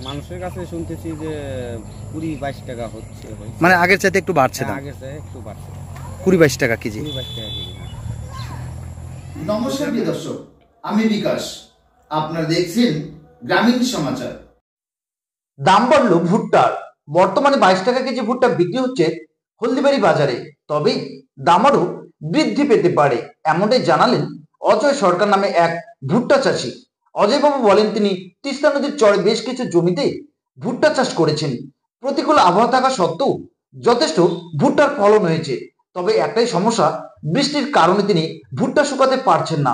মানুষের কাছে শুনতেছি যে 20-22 টাকা হচ্ছে। মানে আগের চাইতে একটু বাড়ছে দাম? আগের চাইতে একটু বাড়ছে। 20-22 টাকা কেজি। 20-22 টাকা কেজি। নমস্কার প্রিয় দর্শক, আমি বিকাশ, আপনারা দেখছেন গ্রামীণ সমাচার। দাম বাড়লো ভুট্টার। বর্তমানে 22 টাকা কেজি ভুট্টা বিক্রি হচ্ছে হলদিবাড়ি বাজারে। তবে দাম আরও বৃদ্ধি পেতে পারে, এমনটাই জানালেন অজয় সরকার নামে এক ভুট্টা চাষি। অজয়বাবু বলেন, তিনি তিস্তা নদীর চরে বেশ কিছু জমিতে ভুট্টা চাষ করেছেন। প্রতিকূল আবহাওয়া থাকা সত্ত্বেও যথেষ্ট ভুট্টার ফলন হয়েছে। তবে একটাই সমস্যা, বৃষ্টির কারণে তিনি ভুট্টা শুকাতে পারছেন না।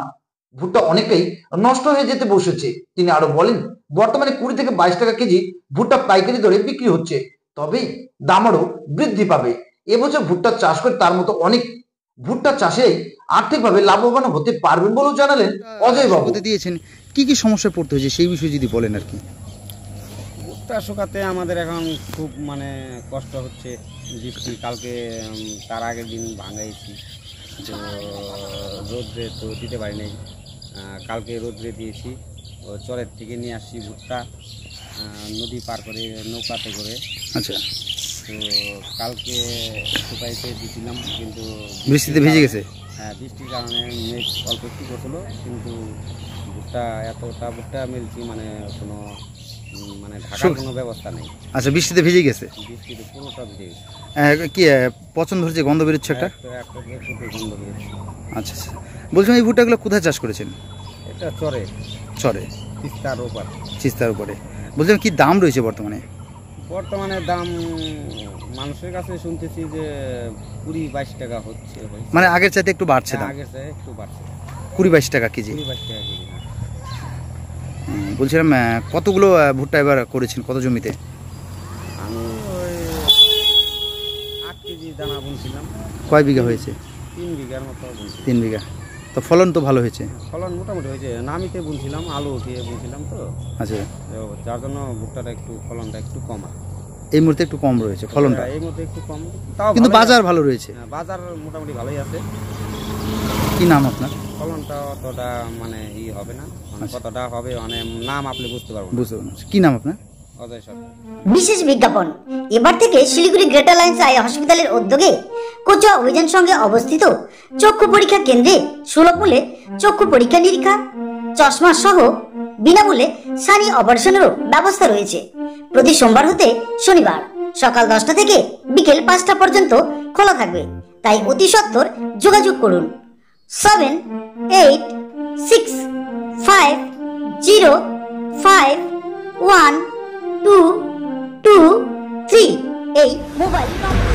ভুট্টা অনেকটাই নষ্ট হয়ে যেতে বসেছে। তিনি আরো বলেন, বর্তমানে 20 থেকে 22 টাকা কেজি ভুট্টা পাইকারি দরে বিক্রি হচ্ছে, তবে দাম আরো বৃদ্ধি পাবে। এবছর ভুট্টা চাষ করে তার মতো অনেক ভুট্টা চাষে আর্থিকভাবে লাভবান হতে পারবেন বলেও জানালেন অজয় বাবু। দিয়েছেন কি কি সমস্যায় পড়তে হয়েছে সেই বিষয়ে যদি বলেন আর কি। ভুট্টা শুকাতে আমাদের এখন খুব কষ্ট হচ্ছে। বৃষ্টি কালকে তার আগের দিন ভাঙাইছি, তো রোদ্রে তো দিতে পারি নাই। কালকে রোদ্রে দিয়েছি, ও চরের থেকে নিয়ে আসছি ভুট্টা নদী পার করে নৌকাতে করে। আচ্ছা, তো কালকে শুকাইতে দিয়েছিলাম, কিন্তু বৃষ্টিতে ভিজে গেছে। হ্যাঁ, বৃষ্টির কারণে মেঘ অল্প একটু করছিল, কিন্তু ভুট্টা এতটা ভুট্টা মেলছি কোনো ঢাকার কোনো ব্যবস্থা নেই। আচ্ছা, বৃষ্টিতে ভিজে গেছে। বৃষ্টিতে পুরোটা ভিজে গেছে। কি পছন্দ হচ্ছে, গন্ধ বেরোচ্ছে একটা? গন্ধ বেরোচ্ছে। আচ্ছা আচ্ছা, বলছিলাম এই ভুট্টাগুলো কোথায় চাষ করেছেন? এটা চরে। চরে, তিস্তার ওপর। তিস্তার উপরে। বলছিলাম কি দাম রয়েছে বর্তমানে? বর্তমানে দাম মানুষের কাছে শুনতেছি যে 20-22 টাকা হচ্ছে। মানে আগের চাইতে একটু বাড়ছে দাম? আগের চাইতে একটু বাড়ছে। 20-22 টাকা কেজি। 20-22 টাকা কেজি। বলছিলাম কতগুলো ভুট্টা এবার করেছেন, কত জমিতে? আমি ওই 8 কেজি দানা বুনছিলাম। কয় বিঘা হয়েছে? 3 বিঘার মতো বুনছি। 3 বিঘা। তো ফলন তো ভালো হয়েছে? ফলন মোটামুটি হয়েছে। নামিতে বুনছিলাম, আলু উঠিয়ে বুনছিলাম, তো আচ্ছা, যার জন্য ভুট্টাটা একটু ফলনটা একটু কম। এই মুহূর্তে একটু কম রয়েছে ফলনটা? এই মুহূর্তে একটু কম, তাও কিন্তু বাজার ভালো রয়েছে। বাজার মোটামুটি ভালোই আছে। কি নাম আপনার? ফলনটা অতটা হবে না, কতটা হবে নাম আপনি বুঝতে পারবেন। বুঝতে পারছি। কি নাম আপনার? অজয় সরকার। বিশেষ বিজ্ঞাপন, এবার থেকে শিলিগুড়ি গ্রেটার লাইন্স আই হসপিটালের উদ্যোগে কোচুয়া অভিযান সঙ্গে অবস্থিত চক্ষু পরীক্ষা কেন্দ্রে সুলভ মূল্যে চক্ষু পরীক্ষা নিরীক্ষা, চশমা সহ বিনামূল্যে সানি অপারেশনেরও ব্যবস্থা রয়েছে। প্রতি সোমবার হতে শনিবার সকাল 10টা থেকে বিকেল 5টা পর্যন্ত খোলা থাকবে। তাই অতি সত্বর যোগাযোগ করুন 7865051223 এই মোবাইল নম্বর।